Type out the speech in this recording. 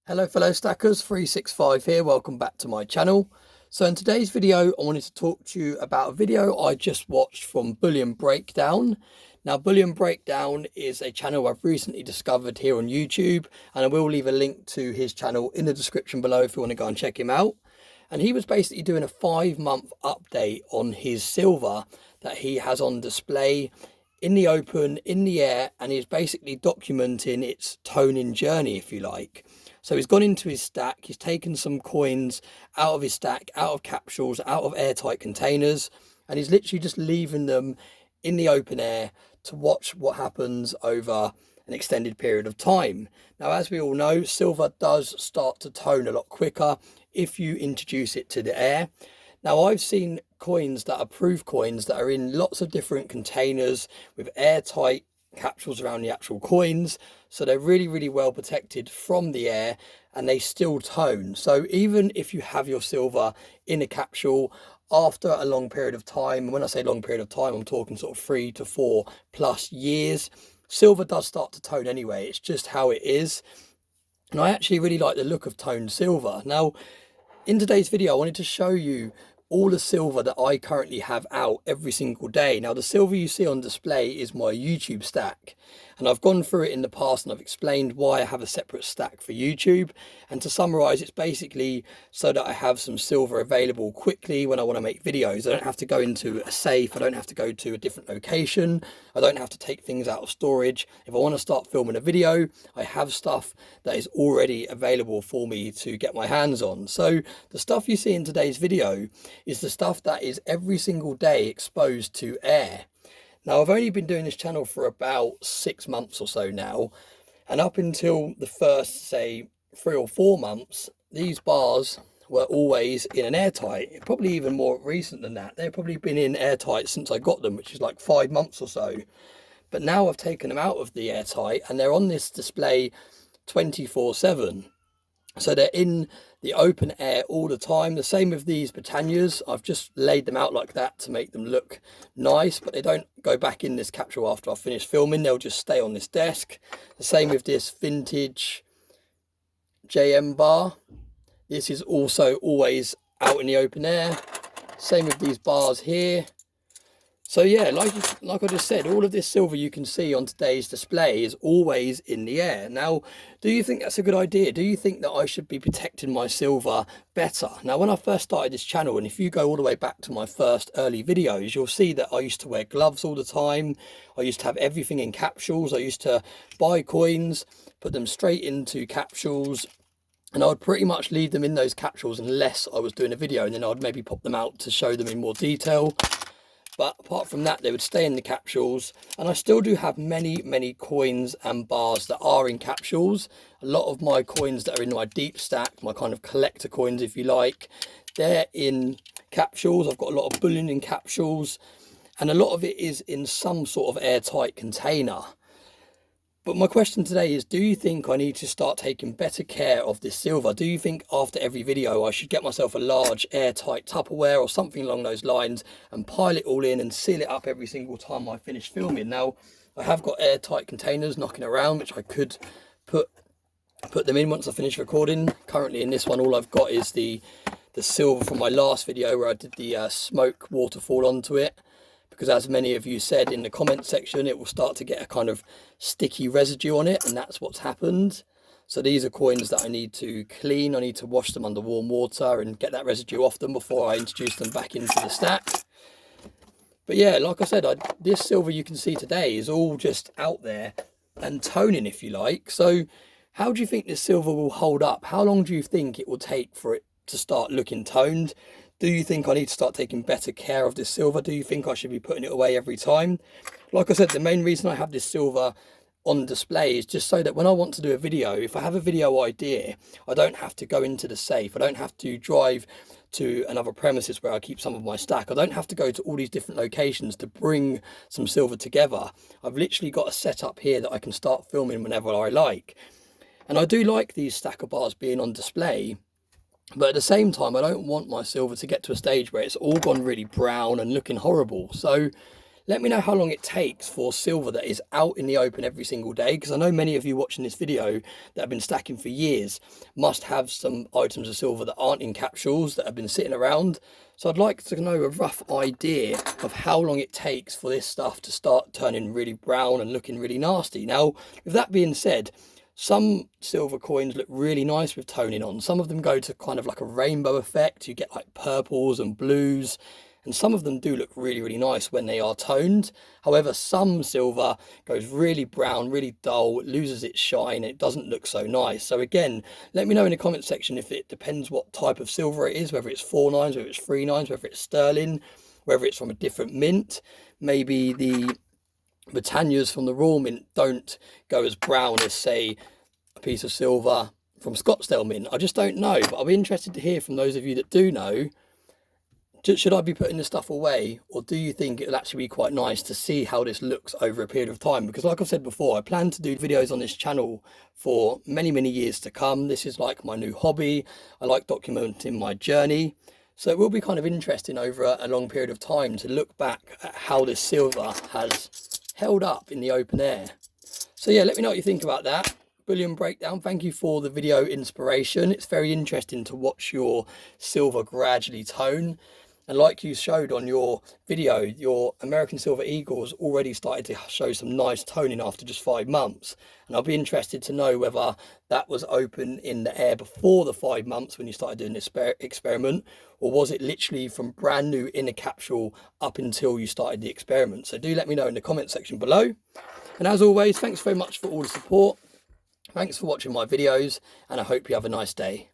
Hello fellow stackers, 365 here, welcome back to my channel. So in today's video I wanted to talk to you about a video I just watched from Bullion Breakdown. Now Bullion Breakdown is a channel I've recently discovered here on YouTube, and I will leave a link to his channel in the description below if you want to go and check him out. And he was basically doing a 5-month update on his silver that he has on display in the open, in the air, and he's basically documenting its toning journey, if you like. So he's gone into his stack, he's taken some coins out of his stack, out of capsules, out of airtight containers, and he's literally just leaving them in the open air to watch what happens over an extended period of time. Now, as we all know, silver does start to tone a lot quicker if you introduce it to the air. Now, I've seen coins that are proof coins that are in lots of different containers with airtight capsules around the actual coins, so they're really well protected from the air and they still tone. So even if you have your silver in a capsule after a long period of time, and when I say long period of time, I'm talking sort of 3 to 4 plus years, silver does start to tone anyway. It's just how it is, and I actually really like the look of toned silver. Now in today's video I wanted to show you all the silver that I currently have out every single day. Now the silver you see on display is my YouTube stack, and I've gone through it in the past and I've explained why I have a separate stack for YouTube. And to summarize, it's basically so that I have some silver available quickly when I want to make videos. I don't have to go into a safe, I don't have to go to a different location, I don't have to take things out of storage. If I want to start filming a video, I have stuff that is already available for me to get my hands on. So the stuff you see in today's video is the stuff that is every single day exposed to air. Now I've only been doing this channel for about 6 months or so now, and up until the first, say, 3 or 4 months, these bars were always in an airtight. Probably even more recent than that, they've probably been in airtight since I got them, which is like 5 months or so. But now I've taken them out of the airtight and they're on this display 24/7. So they're in the open air all the time. The same with these Britannias. I've just laid them out like that to make them look nice, but they don't go back in this capsule after I've finished filming. They'll just stay on this desk. The same with this vintage JM bar. This is also always out in the open air. Same with these bars here. So yeah, like I just said, all of this silver you can see on today's display is always in the air. Now, do you think that's a good idea? Do you think that I should be protecting my silver better? Now, when I first started this channel, and if you go all the way back to my first early videos, you'll see that I used to wear gloves all the time. I used to have everything in capsules. I used to buy coins, put them straight into capsules, and I would pretty much leave them in those capsules unless I was doing a video, and then I'd maybe pop them out to show them in more detail. But apart from that, they would stay in the capsules. And I still do have many coins and bars that are in capsules. A lot of my coins that are in my deep stack, my kind of collector coins if you like, they're in capsules. I've got a lot of bullion in capsules, and a lot of it is in some sort of airtight container. But my question today is, do you think I need to start taking better care of this silver? Do you think after every video I should get myself a large airtight Tupperware or something along those lines and pile it all in and seal it up every single time I finish filming? Now, I have got airtight containers knocking around, which I could put them in once I finish recording. Currently in this one, all I've got is the silver from my last video where I did the smoke waterfall onto it. Because as many of you said in the comment section, it will start to get a kind of sticky residue on it, and that's what's happened. So these are coins that I need to clean. I need to wash them under warm water and get that residue off them before I introduce them back into the stack. But yeah, like I said, this silver you can see today is all just out there and toning, if you like. So how do you think this silver will hold up? How long do you think it will take for it to start looking toned? Do you think I need to start taking better care of this silver? Do you think I should be putting it away every time? Like I said, the main reason I have this silver on display is just so that when I want to do a video, if I have a video idea, I don't have to go into the safe. I don't have to drive to another premises where I keep some of my stack. I don't have to go to all these different locations to bring some silver together. I've literally got a setup here that I can start filming whenever I like. And I do like these stacker bars being on display. But at the same time, I don't want my silver to get to a stage where it's all gone really brown and looking horrible. So Let me know how long it takes for silver that is out in the open every single day, because I know many of you watching this video that have been stacking for years must have some items of silver that aren't in capsules that have been sitting around. So I'd like to know a rough idea of how long it takes for this stuff to start turning really brown and looking really nasty. Now, with that being said, some silver coins look really nice with toning on. Some of them go to kind of like a rainbow effect. You get like purples and blues, and some of them do look really, really nice when they are toned. However, some silver goes really brown, really dull, it loses its shine, it doesn't look so nice. So again, let me know in the comment section if it depends what type of silver it is, whether it's 4/9s, whether it's 3/9s, whether it's sterling, whether it's from a different mint. Maybe the Britannias from the Royal Mint don't go as brown as, say, a piece of silver from Scottsdale Mint. I just don't know, but I'll be interested to hear from those of you that do know. Should I be putting this stuff away, or do you think it'll actually be quite nice to see how this looks over a period of time? Because like I've said before, I plan to do videos on this channel for many, many years to come. This is like my new hobby. I like documenting my journey. So it will be kind of interesting over a long period of time to look back at how this silver has held up in the open air. So yeah, let me know what you think about that. Bullion Breakdown, thank you for the video inspiration. It's very interesting to watch your silver gradually tone. And like you showed on your video, your American Silver Eagles already started to show some nice toning after just 5 months. And I'll be interested to know whether that was open in the air before the 5 months when you started doing this experiment, or was it literally from brand new in a capsule up until you started the experiment? So do let me know in the comment section below. And as always, thanks very much for all the support. Thanks for watching my videos, and I hope you have a nice day.